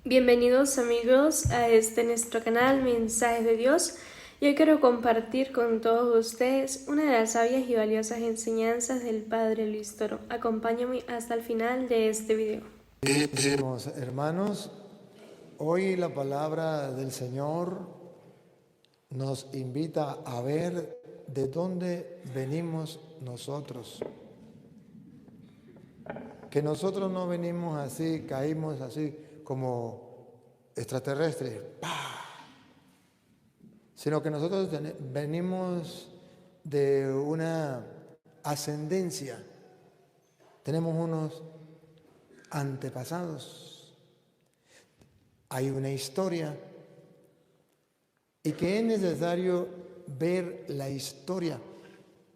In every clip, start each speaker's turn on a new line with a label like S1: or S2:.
S1: Bienvenidos amigos a nuestro canal Mensajes de Dios. Yo quiero compartir con todos ustedes una de las sabias y valiosas enseñanzas del Padre Luis Toro. Acompáñame hasta el final de este video.
S2: Hermanos, hoy la palabra del Señor nos invita a ver de dónde venimos nosotros. Que nosotros no venimos así, caímos así como extraterrestres, ¡pah!, sino que nosotros venimos de una ascendencia, tenemos unos antepasados, hay una historia, y que es necesario ver la historia.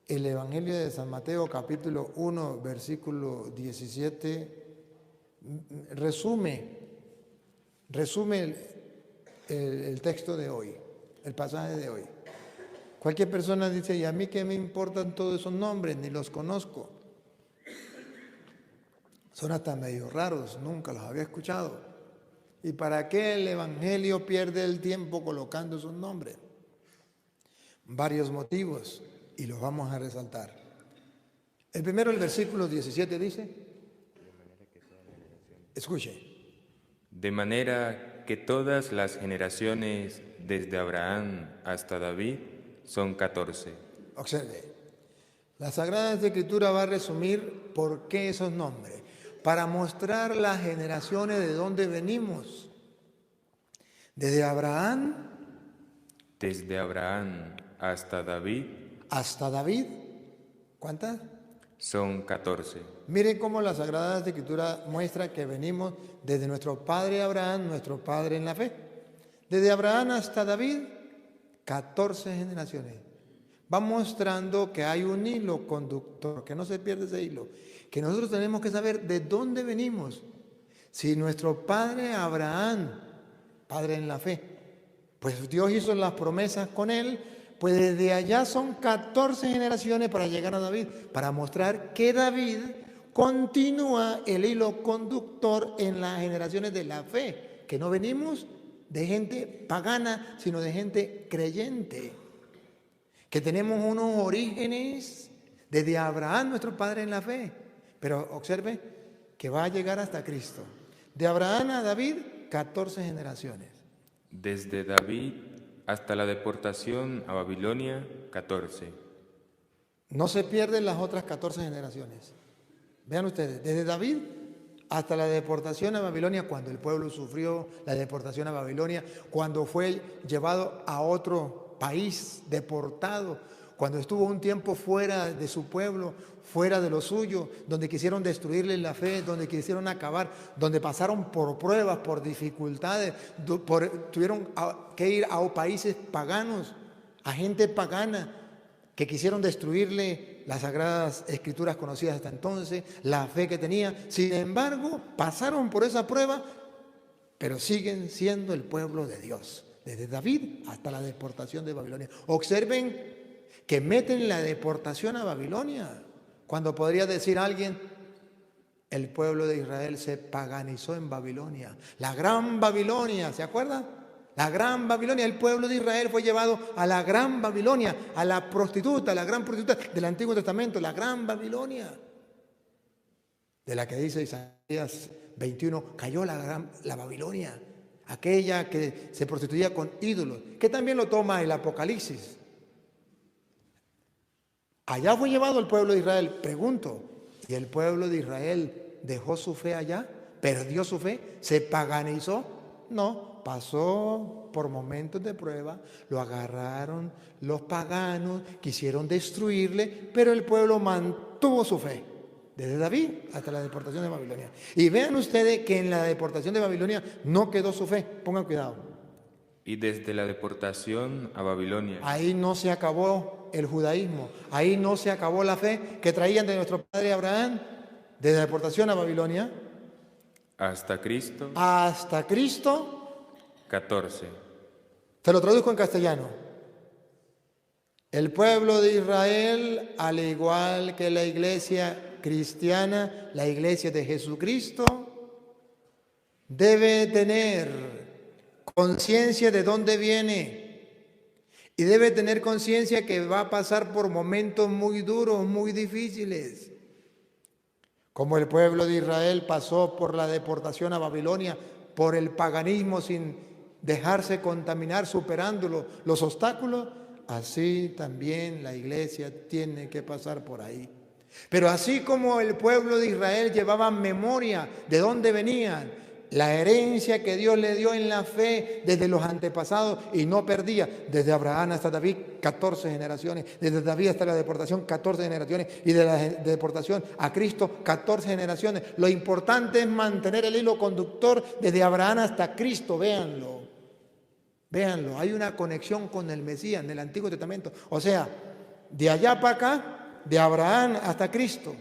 S2: El Evangelio de San Mateo, capítulo 1, versículo 17, resume el texto de hoy, el pasaje de hoy. Cualquier persona dice, ¿y a mí qué me importan todos esos nombres? Ni los conozco. Son hasta medio raros, nunca los había escuchado. ¿Y para qué el Evangelio pierde el tiempo colocando esos nombres? Varios motivos, y los vamos a resaltar. El primero, el versículo 17 dice, escuche.
S3: De manera que todas las generaciones desde Abraham hasta David son 14.
S2: Observe, la Sagrada Escritura va a resumir por qué esos nombres, para mostrar las generaciones de dónde venimos. Desde Abraham
S3: Hasta David.
S2: Hasta David, ¿cuántas?
S3: Son 14.
S2: Miren cómo la Sagrada Escritura muestra que venimos desde nuestro padre Abraham, nuestro padre en la fe. Desde Abraham hasta David, 14 generaciones. Va mostrando que hay un hilo conductor, que no se pierde ese hilo, que nosotros tenemos que saber de dónde venimos. Si nuestro padre Abraham, padre en la fe, pues Dios hizo las promesas con él, pues desde allá son 14 generaciones para llegar a David, para mostrar que David continúa el hilo conductor en las generaciones de la fe, que no venimos de gente pagana, sino de gente creyente, que tenemos unos orígenes desde Abraham, nuestro padre en la fe, pero observe que va a llegar hasta Cristo. De Abraham a David, 14 generaciones.
S3: Desde David hasta la deportación a Babilonia, 14.
S2: No se pierden las otras 14 generaciones. Vean ustedes, desde David hasta la deportación a Babilonia, cuando el pueblo sufrió la deportación a Babilonia, cuando fue llevado a otro país, deportado, cuando estuvo un tiempo fuera de su pueblo, fuera de lo suyo, donde quisieron destruirle la fe, donde quisieron acabar, donde pasaron por pruebas, por dificultades, tuvieron que ir a países paganos, a gente pagana, que quisieron destruirle las Sagradas Escrituras conocidas hasta entonces, la fe que tenía. Sin embargo, pasaron por esa prueba, pero siguen siendo el pueblo de Dios, desde David hasta la deportación de Babilonia. Observen que meten la deportación a Babilonia, cuando podría decir alguien, el pueblo de Israel se paganizó en Babilonia. La gran Babilonia, ¿se acuerdan? La gran Babilonia, el pueblo de Israel fue llevado a la gran Babilonia, a la gran prostituta del Antiguo Testamento, la gran Babilonia, de la que dice Isaías 21, cayó la Babilonia, aquella que se prostituía con ídolos, que también lo toma el Apocalipsis. Allá fue llevado el pueblo de Israel. Pregunto, ¿y el pueblo de Israel dejó su fe allá? ¿Perdió su fe? ¿Se paganizó? No, pasó por momentos de prueba, lo agarraron los paganos, quisieron destruirle, pero el pueblo mantuvo su fe, desde David hasta la deportación de Babilonia. Y vean ustedes que en la deportación de Babilonia no quedó su fe, pongan cuidado.
S3: Y desde la deportación a Babilonia.
S2: Ahí no se acabó el judaísmo, ahí no se acabó la fe que traían de nuestro padre Abraham, desde la deportación a Babilonia.
S3: Hasta Cristo. 14.
S2: Te lo traduzco en castellano. El pueblo de Israel, al igual que la iglesia cristiana, la iglesia de Jesucristo, debe tener conciencia de dónde viene y debe tener conciencia que va a pasar por momentos muy duros, muy difíciles. Como el pueblo de Israel pasó por la deportación a Babilonia, por el paganismo sin dejarse contaminar, superando los obstáculos, así también la iglesia tiene que pasar por ahí. Pero así como el pueblo de Israel llevaba memoria de dónde venían, la herencia que Dios le dio en la fe desde los antepasados y no perdía, desde Abraham hasta David, 14 generaciones, desde David hasta la deportación, 14 generaciones, y de la deportación a Cristo, 14 generaciones. Lo importante es mantener el hilo conductor desde Abraham hasta Cristo, véanlo. Véanlo, hay una conexión con el Mesías en el Antiguo Testamento. O sea, de allá para acá, de Abraham hasta Cristo.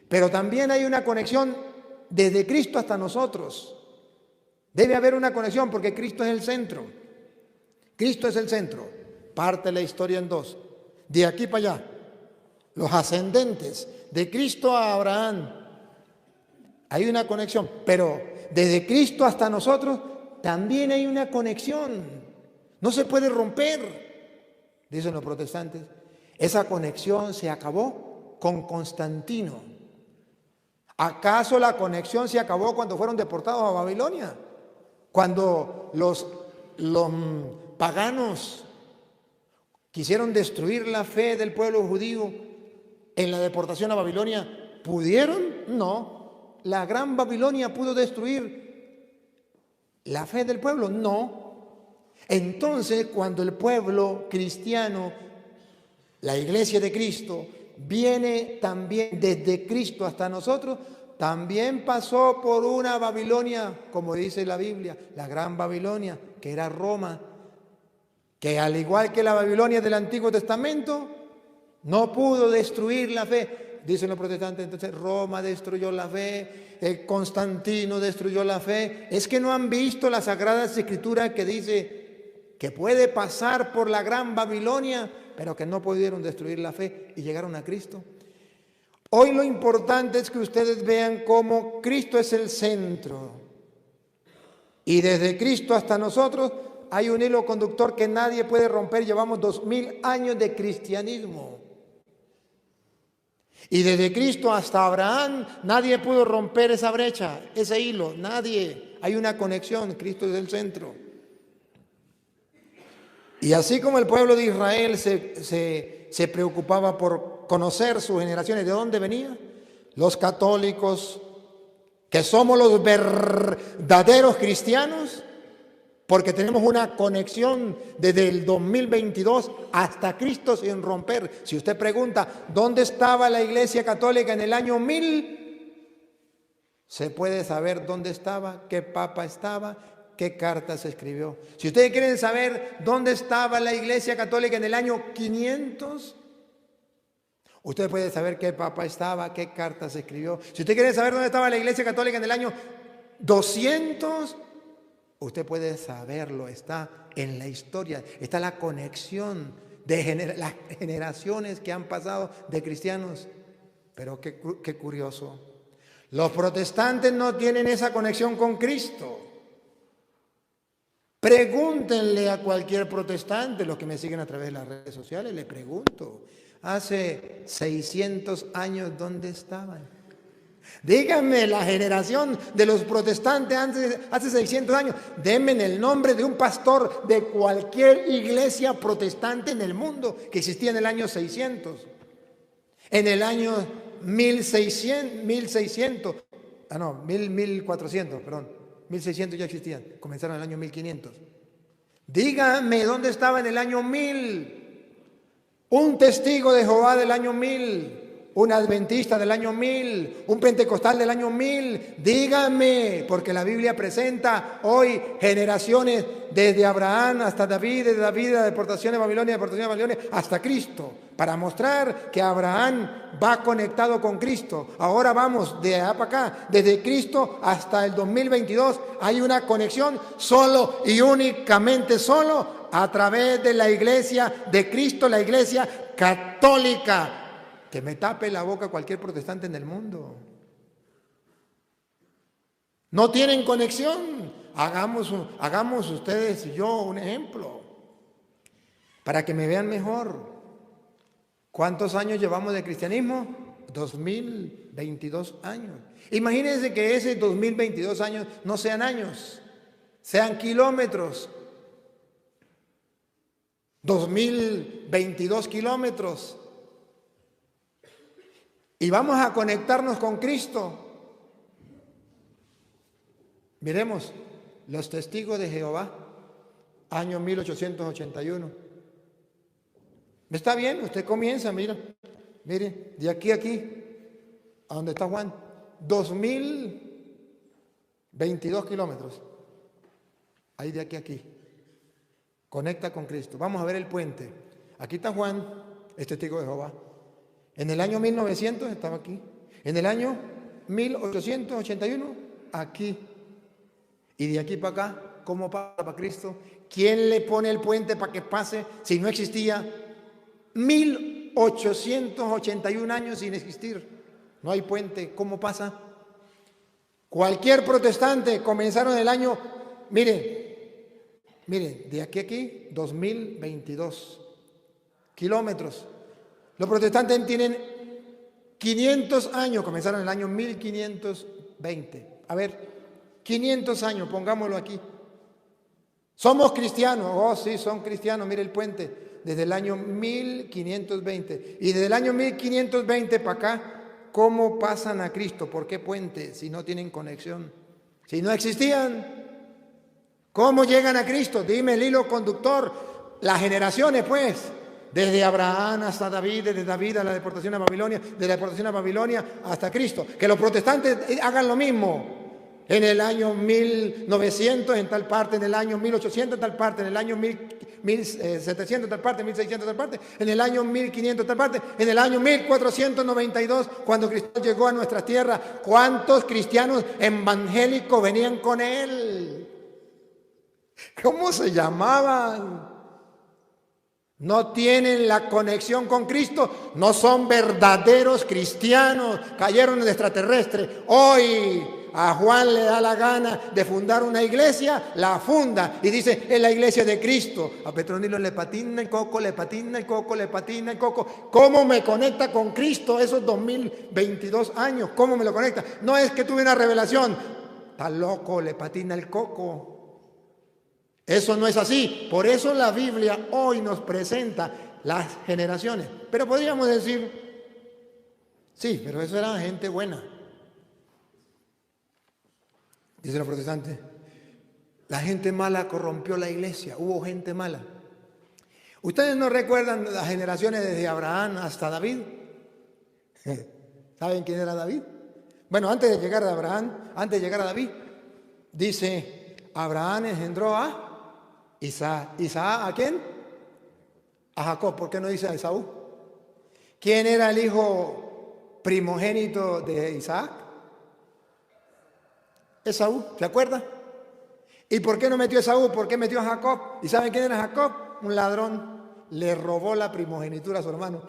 S2: Pero también hay una conexión desde Cristo hasta nosotros. Debe haber una conexión porque Cristo es el centro. Cristo es el centro. Parte la historia en dos. De aquí para allá, los ascendentes, de Cristo a Abraham, hay una conexión. Pero desde Cristo hasta nosotros también hay una conexión. No se puede romper, dicen los protestantes. Esa conexión se acabó con Constantino. ¿Acaso la conexión se acabó cuando fueron deportados a Babilonia? Cuando los paganos quisieron destruir la fe del pueblo judío en la deportación a Babilonia, ¿pudieron? No. ¿La gran Babilonia pudo destruir la fe del pueblo? No. Entonces, cuando el pueblo cristiano, la iglesia de Cristo, viene también desde Cristo hasta nosotros, también pasó por una Babilonia, como dice la Biblia, la gran Babilonia, que era Roma, que al igual que la Babilonia del Antiguo Testamento, no pudo destruir la fe. Dicen los protestantes, entonces Roma destruyó la fe, Constantino destruyó la fe. Es que no han visto las Sagradas Escrituras que dice que puede pasar por la gran Babilonia, pero que no pudieron destruir la fe y llegaron a Cristo. Hoy lo importante es que ustedes vean cómo Cristo es el centro. Y desde Cristo hasta nosotros hay un hilo conductor que nadie puede romper. Llevamos 2000 años de cristianismo. Y desde Cristo hasta Abraham nadie pudo romper esa brecha, ese hilo, nadie. Hay una conexión, Cristo es el centro. Y así como el pueblo de Israel se preocupaba por conocer sus generaciones, de dónde venía, los católicos, que somos los verdaderos cristianos, porque tenemos una conexión desde el 2022 hasta Cristo sin romper. Si usted pregunta, ¿dónde estaba la Iglesia Católica en el año 1000? Se puede saber dónde estaba, qué papa estaba, qué carta se escribió. Si ustedes quieren saber dónde estaba la Iglesia Católica en el año 500, usted puede saber qué papa estaba, qué carta se escribió. Si usted quiere saber dónde estaba la Iglesia Católica en el año 200, usted puede saberlo, está en la historia, está la conexión de las generaciones que han pasado de cristianos. Pero qué curioso. Los protestantes no tienen esa conexión con Cristo. Pregúntenle a cualquier protestante, los que me siguen a través de las redes sociales, le pregunto, hace 600 años, ¿dónde estaban? Díganme la generación de los protestantes hace 600 años. Denme el nombre de un pastor de cualquier iglesia protestante en el mundo que existía en el año 600. En el año 1600, 1400, perdón. 1600 ya existían, comenzaron en el año 1500. Díganme dónde estaba en el año 1000 un testigo de Jehová del año 1000, un adventista del año 1000, un pentecostal del año 1000. Díganme, porque la Biblia presenta hoy generaciones desde Abraham hasta David, desde David la deportación de Babilonia, hasta Cristo, para mostrar que Abraham va conectado con Cristo. Ahora vamos de allá para acá, desde Cristo hasta el 2022, hay una conexión solo y únicamente solo a través de la iglesia de Cristo, la iglesia católica. Que me tape la boca cualquier protestante en el mundo. No tienen conexión. Hagamos ustedes y yo un ejemplo para que me vean mejor. ¿Cuántos años llevamos de cristianismo? 2022 años. Imagínense que ese 2022 años no sean años, sean kilómetros. 2022 kilómetros. Y vamos a conectarnos con Cristo. Miremos, los testigos de Jehová, año 1881. ¿Está bien? Usted comienza, mire, de aquí a aquí, a donde está Juan, 2022 kilómetros. Ahí de aquí a aquí. Conecta con Cristo. Vamos a ver el puente. Aquí está Juan, es testigo de Jehová. En el año 1900 estaba aquí. En el año 1881, aquí. Y de aquí para acá, ¿cómo pasa para Cristo? ¿Quién le pone el puente para que pase si no existía? 1881 años sin existir. No hay puente. ¿Cómo pasa? Cualquier protestante comenzaron el año, mire, de aquí a aquí, 2022 kilómetros. Los protestantes tienen 500 años, comenzaron el año 1520. A ver, 500 años, pongámoslo aquí. Somos cristianos, oh sí, son cristianos, mire el puente, desde el año 1520. Y desde el año 1520 para acá, ¿cómo pasan a Cristo? ¿Por qué puente si no tienen conexión? Si no existían, ¿cómo llegan a Cristo? Dime el hilo conductor, las generaciones pues, desde Abraham hasta David, desde David a la deportación a Babilonia, de la deportación a Babilonia hasta Cristo. Que los protestantes hagan lo mismo. En el año 1900 en tal parte, en el año 1800 en tal parte, en el año 1700 en tal parte, 1600 en tal parte, en el año 1500 en tal parte, en el año 1492 cuando Cristo llegó a nuestra tierra, ¿cuántos cristianos evangélicos venían con él? ¿Cómo se llamaban? No tienen la conexión con Cristo, no son verdaderos cristianos, cayeron en extraterrestre. Hoy a Juan le da la gana de fundar una iglesia, la funda y dice, es la iglesia de Cristo. A Petronilo le patina el coco, le patina el coco, le patina el coco. ¿Cómo me conecta con Cristo esos 2022 años? ¿Cómo me lo conecta? No es que tuve una revelación, está loco, le patina el coco. Eso no es así. Por eso la Biblia hoy nos presenta las generaciones. Pero podríamos decir, sí, pero eso era gente buena. Dice los protestantes, la gente mala corrompió la iglesia, hubo gente mala. ¿Ustedes no recuerdan las generaciones desde Abraham hasta David? ¿Saben quién era David? Bueno, antes de llegar a Abraham, antes de llegar a David, dice, Abraham engendró a Isaac. ¿Isaac a quién? A Jacob. ¿Por qué no dice a Esaú? ¿Quién era el hijo primogénito de Isaac? Esaú, ¿se acuerda? ¿Y por qué no metió a Esaú? ¿Por qué metió a Jacob? ¿Y saben quién era Jacob? Un ladrón. Le robó la primogenitura a su hermano.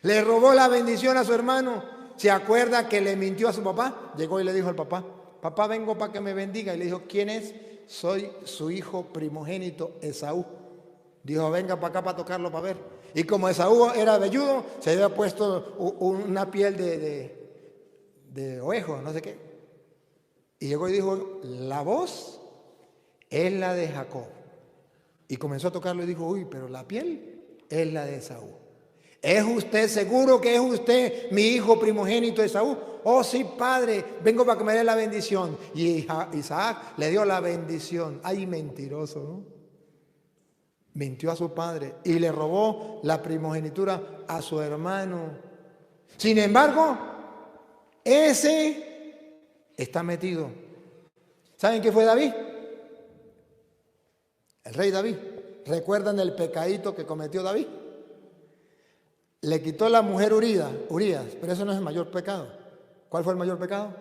S2: Le robó la bendición a su hermano. ¿Se acuerda que le mintió a su papá? Llegó y le dijo al papá, papá, vengo para que me bendiga. Y le dijo, ¿quién es? Soy su hijo primogénito, Esaú. Dijo, venga para acá para tocarlo para ver. Y como Esaú era velludo, se había puesto una piel de ovejo, no sé qué. Y llegó y dijo, la voz es la de Jacob. Y comenzó a tocarlo y dijo, uy, pero la piel es la de Esaú. ¿Es usted seguro que es usted mi hijo primogénito Esaú? Oh, sí, padre, vengo para que me dé la bendición. Y Isaac le dio la bendición. Ay, mentiroso, ¿no? Mintió a su padre y le robó la primogenitura a su hermano. Sin embargo, ese está metido. ¿Saben qué fue David? El rey David. ¿Recuerdan el pecadito que cometió David? Le quitó la mujer Urías, pero eso no es el mayor pecado. ¿Cuál fue el mayor pecado?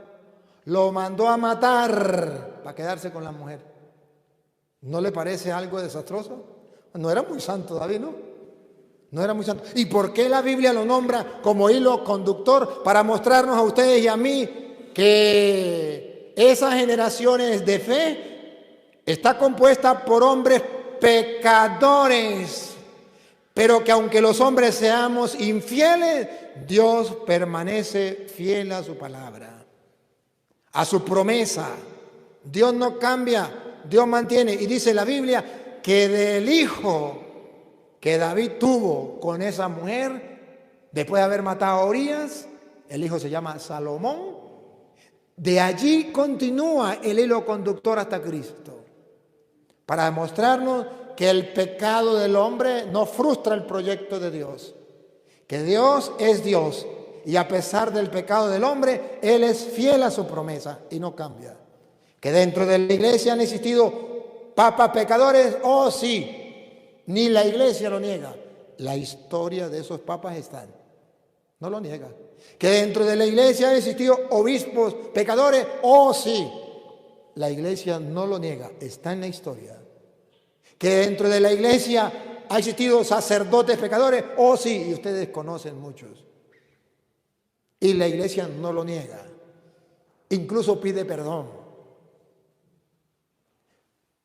S2: Lo mandó a matar para quedarse con la mujer. ¿No le parece algo desastroso? No era muy santo David, ¿no? No era muy santo. ¿Y por qué la Biblia lo nombra como hilo conductor para mostrarnos a ustedes y a mí que esas generaciones de fe está compuesta por hombres pecadores, pero que aunque los hombres seamos infieles, Dios permanece fiel a su palabra, a su promesa. Dios no cambia, Dios mantiene. Y dice la Biblia que del hijo que David tuvo con esa mujer, después de haber matado a Urías, el hijo se llama Salomón, de allí continúa el hilo conductor hasta Cristo, para demostrarnos que el pecado del hombre no frustra el proyecto de Dios, que Dios es Dios y a pesar del pecado del hombre, Él es fiel a su promesa y no cambia. Que dentro de la iglesia han existido papas pecadores, oh sí, ni la iglesia lo niega. La historia de esos papas está, no lo niega. Que dentro de la iglesia han existido obispos pecadores, oh sí, la iglesia no lo niega, está en la historia. Que dentro de la iglesia ha existido sacerdotes pecadores, oh sí, y ustedes conocen muchos. Y la iglesia no lo niega, incluso pide perdón.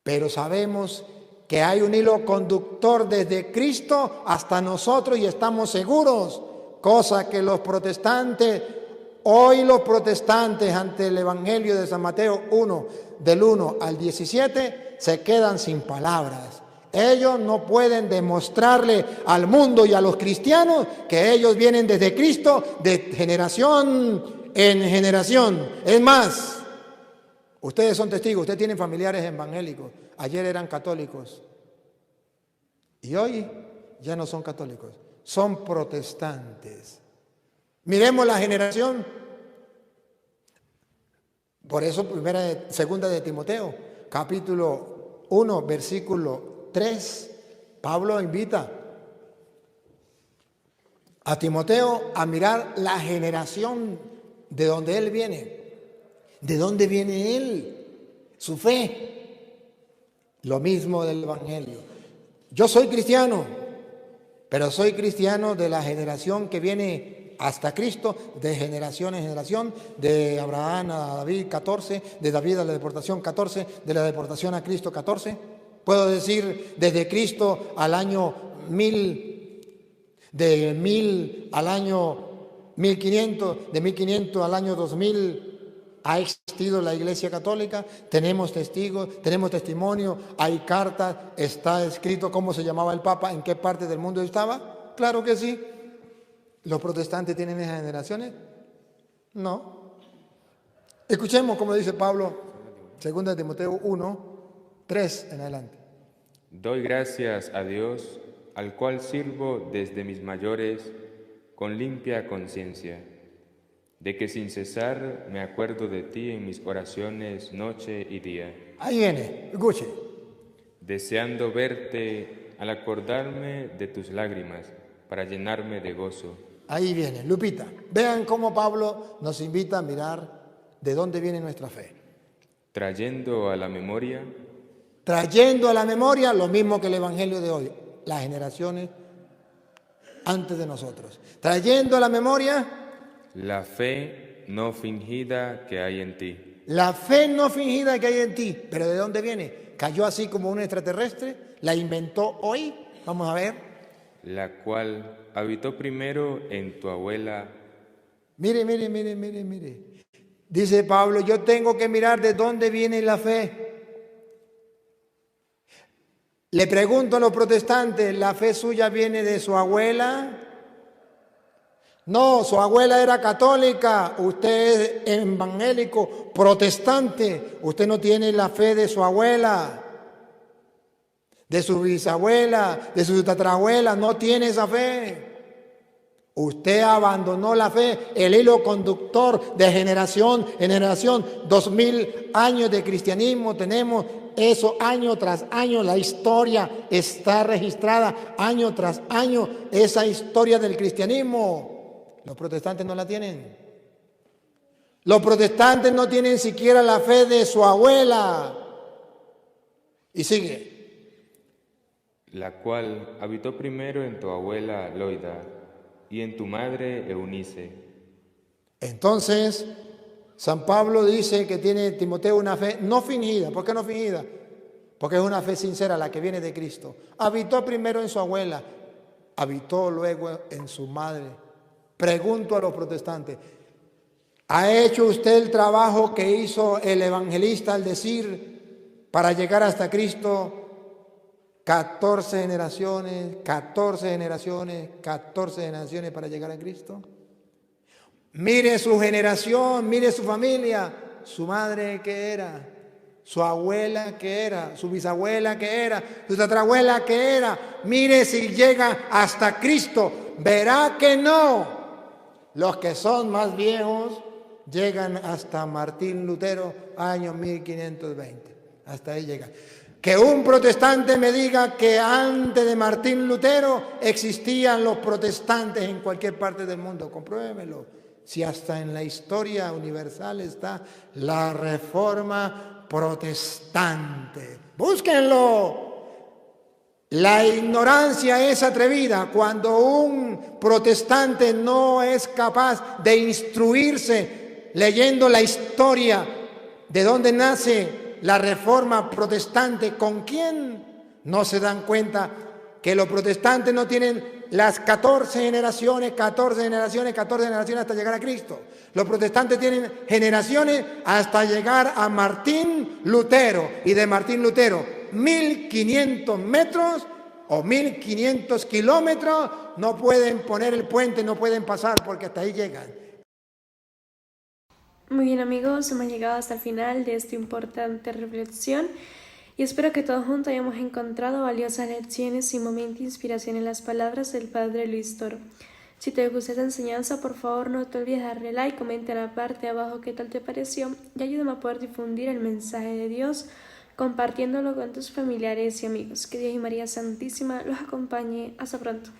S2: Pero sabemos que hay un hilo conductor desde Cristo hasta nosotros y estamos seguros, cosa que los protestantes, hoy los protestantes ante el Evangelio de San Mateo 1, del 1 al 17, se quedan sin palabras. Ellos no pueden demostrarle al mundo y a los cristianos que ellos vienen desde Cristo de generación en generación. Es más, ustedes son testigos, ustedes tienen familiares evangélicos, ayer eran católicos y hoy ya no son católicos, son protestantes. Miremos la generación. Por eso segunda de Timoteo, capítulo 1, versículo 3, Pablo invita a Timoteo a mirar la generación de donde él viene. ¿De dónde viene él? Su fe. Lo mismo del Evangelio. Yo soy cristiano, pero soy cristiano de la generación que viene hasta Cristo, de generación en generación, de Abraham a David 14, de David a la deportación 14, de la deportación a Cristo 14. Puedo decir desde Cristo al año 1000, de 1000 al año 1500, de 1500 al año 2000 ha existido la Iglesia Católica, tenemos testigos, tenemos testimonio, hay cartas, está escrito cómo se llamaba el Papa, en qué parte del mundo estaba. Claro que sí. ¿Los protestantes tienen esas generaciones? No. Escuchemos cómo dice Pablo, 2 Timoteo 1, 3 en adelante.
S3: Doy gracias a Dios, al cual sirvo desde mis mayores con limpia conciencia, de que sin cesar me acuerdo de ti en mis oraciones noche y día.
S2: Ahí viene, escuche.
S3: Deseando verte al acordarme de tus lágrimas para llenarme de gozo.
S2: Ahí viene, Lupita. Vean cómo Pablo nos invita a mirar de dónde viene nuestra fe.
S3: Trayendo a la memoria
S2: lo mismo que el Evangelio de hoy, las generaciones antes de nosotros. Trayendo a la memoria
S3: la fe no fingida que hay en ti.
S2: La fe no fingida que hay en ti. ¿Pero de dónde viene? ¿Cayó así como un extraterrestre? ¿La inventó hoy? Vamos a ver.
S3: La cual habitó primero en tu abuela.
S2: Mire. Dice Pablo, yo tengo que mirar de dónde viene la fe. Le pregunto a los protestantes, ¿la fe suya viene de su abuela? No, su abuela era católica, usted es evangélico, protestante, usted no tiene la fe de su abuela, de su bisabuela, de su tatarabuela, no tiene esa fe. Usted abandonó la fe, el hilo conductor de generación en generación, 2000 años de cristianismo tenemos, eso año tras año, la historia está registrada, año tras año, esa historia del cristianismo. Los protestantes no la tienen. Los protestantes no tienen siquiera la fe de su abuela. Y sigue.
S3: La cual habitó primero en tu abuela Loida y en tu madre Eunice.
S2: Entonces, San Pablo dice que tiene Timoteo una fe no fingida. ¿Por qué no fingida? Porque es una fe sincera, la que viene de Cristo. Habitó primero en su abuela, habitó luego en su madre. Pregunto a los protestantes, ¿ha hecho usted el trabajo que hizo el evangelista al decir para llegar hasta Cristo? 14 generaciones, 14 generaciones, 14 generaciones para llegar a Cristo. Mire su generación, mire su familia, su madre que era, su abuela que era, su bisabuela que era, su tatarabuela que era. Mire si llega hasta Cristo, verá que no. Los que son más viejos llegan hasta Martín Lutero, año 1520. Hasta ahí llegan. Que un protestante me diga que antes de Martín Lutero existían los protestantes en cualquier parte del mundo, compruébemelo. Si hasta en la historia universal está la reforma protestante. Búsquenlo. La ignorancia es atrevida cuando un protestante no es capaz de instruirse leyendo la historia de dónde nace la reforma protestante. ¿Con quién? No se dan cuenta que los protestantes no tienen las 14 generaciones hasta llegar a Cristo. Los protestantes tienen generaciones hasta llegar a Martín Lutero. Y de Martín Lutero, 1500 metros o 1500 kilómetros, no pueden poner el puente, no pueden pasar porque hasta ahí llegan.
S1: Muy bien amigos, hemos llegado hasta el final de esta importante reflexión y espero que todos juntos hayamos encontrado valiosas lecciones y momentos de inspiración en las palabras del Padre Luis Toro. Si te gustó esta enseñanza, por favor no te olvides de darle like, comenta en la parte de abajo qué tal te pareció y ayúdame a poder difundir el mensaje de Dios compartiéndolo con tus familiares y amigos. Que Dios y María Santísima los acompañe. Hasta pronto.